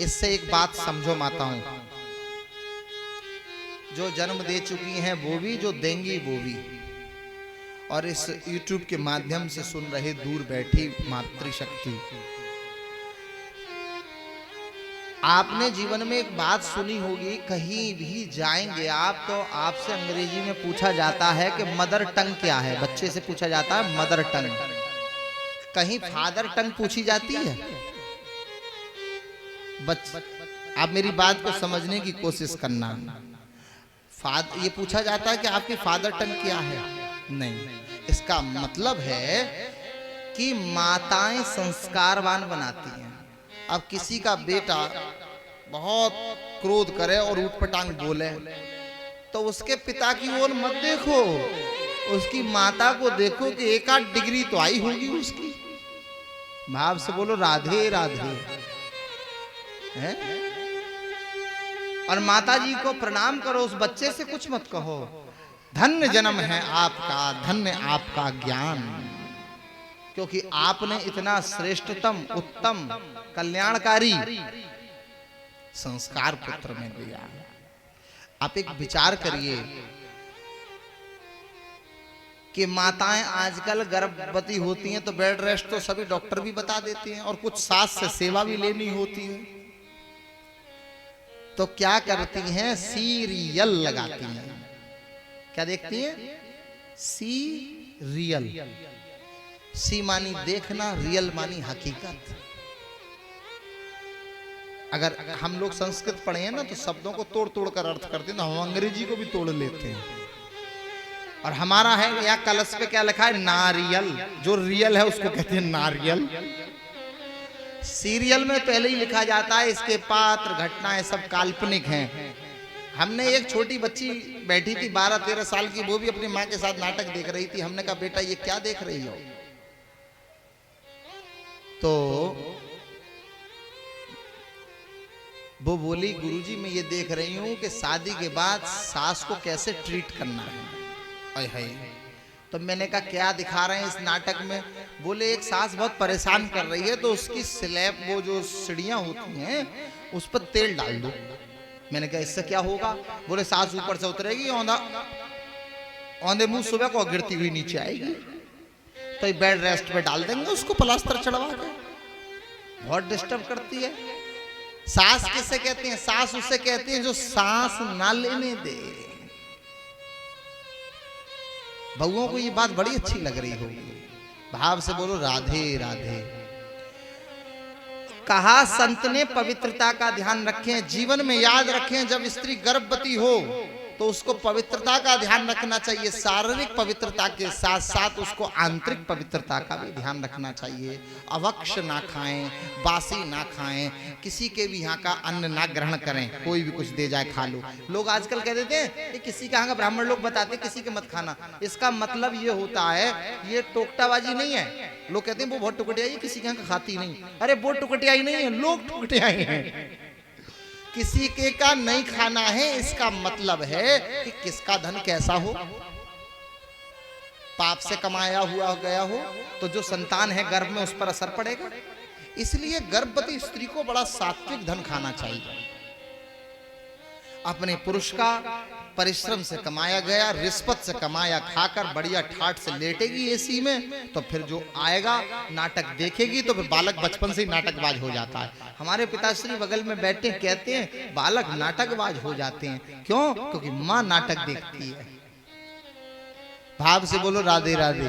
इससे एक बात समझो माताओं, जो जन्म दे चुकी हैं वो भी, जो देंगी वो भी, और इस YouTube के माध्यम से सुन रहे दूर बैठी मातृशक्ति, आपने जीवन में एक बात सुनी होगी, कहीं भी जाएंगे आप तो आपसे अंग्रेजी में पूछा जाता है कि मदर टंग क्या है। बच्चे से पूछा जाता है मदर टंग, कहीं फादर टंग पूछी जाती है? आप मेरी बात को समझने की कोशिश करना। ये पूछा जाता है कि आपकी फादर टंग क्या है? नहीं, इसका मतलब है कि माताएं संस्कारवान बनाती हैं। अब किसी का बेटा बहुत क्रोध करे और ऊटपटांग बोले तो उसके पिता की ओर मत देखो, उसकी माता को देखो कि एक आध डिग्री तो आई होगी उसकी। भाव से बोलो राधे राधे है? और माता जी को प्रणाम करो, उस बच्चे से कुछ मत कहो। धन्य जन्म है आपका, धन्य आपका ज्ञान, क्योंकि आपने इतना श्रेष्ठतम उत्तम कल्याणकारी संस्कार पुत्र में दिया। आप एक विचार करिए कि माताएं आजकल गर्भवती होती हैं तो बेड रेस्ट तो सभी डॉक्टर भी बता देते हैं, और कुछ सास से सेवा भी लेनी होती है, तो क्या करती हैं? सीरियल लगाती हैं। क्या देखती हैं? सीरियल। सी मानी देखना, रियल मानी हकीकत। अगर हम लोग संस्कृत पढ़े हैं ना तो शब्दों को तोड़ तोड़ कर अर्थ करते हैं, तो हम अंग्रेजी को भी तोड़ लेते हैं। और हमारा है यहाँ कलश पे क्या लिखा है? नारियल। जो रियल है उसको कहते हैं नारियल। सीरियल में पहले ही लिखा जाता है इसके पात्र घटनाएं सब काल्पनिक हैं। हमने एक छोटी बच्ची बैठी थी 12-13 साल की, वो भी अपनी माँ के साथ नाटक देख रही थी। हमने कहा बेटा ये क्या देख रही हो? तो वो बोली गुरुजी मैं ये देख रही हूं कि शादी के बाद सास को कैसे ट्रीट करना है। तो मैंने कहा क्या दिखा रहे हैं इस नाटक में? बोले एक सास बहुत परेशान कर रही है तो उसकी स्लैब, वो जो सीढ़ियां होती हैं उस पर तेल डाल दो। मैंने कहा इससे क्या होगा? बोले सास ऊपर से उतरेगी, औंधे मुंह सुबह को गिरती हुई नीचे आएगी, तो ये बेड रेस्ट पे डाल देंगे उसको प्लास्टर चढ़वा के। बहुत डिस्टर्ब करती है। सास किसे कहते हैं? सास उसे कहते हैं जो सांस ना लेने दे। बहुओं को ये बात बड़ी अच्छी लग रही होगी। भाव से बोलो राधे राधे। कहा संत ने पवित्रता का ध्यान रखें, जीवन में याद रखें जब स्त्री गर्भवती हो तो उसको पवित्रता का ध्यान रखना चाहिए। शारीरिक पवित्रता के साथ साथ उसको आंतरिक पवित्रता का भी ध्यान रखना चाहिए। अवक्ष ना खाएं, बासी ना खाएं, किसी के भी यहाँ का अन्न ना ग्रहण करें। कोई भी कुछ दे जाए खा लो। लोग आजकल कह देते हैं कि किसी के यहाँ का ब्राह्मण लोग बताते हैं किसी के मत खाना। इसका मतलब ये होता है, ये टोकटाबाजी नहीं है। लोग कहते हैं वो बहुत टुकटियाई है, किसी के यहाँ का खाती नहीं। अरे वो टुकटियाई नहीं है, लोग टुकटियाई हैं। किसी के का नहीं खाना है, इसका मतलब है कि किसका धन कैसा हो, पाप से कमाया हुआ गया हो तो जो संतान है गर्भ में उस पर असर पड़ेगा। इसलिए गर्भवती स्त्री को बड़ा सात्विक धन खाना चाहिए। अपने पुरुष का परिश्रम से कमाया गया, रिश्वत से कमाया खाकर बढ़िया ठाट से लेटेगी एसी में, तो फिर जो आएगा नाटक देखेगी तो फिर बालक बचपन से ही नाटकबाज हो जाता है। हमारे पिताश्री बगल में बैठे कहते हैं बालक नाटकबाज हो जाते हैं। क्यों? क्योंकि माँ नाटक देखती है। भाव से बोलो राधे राधे।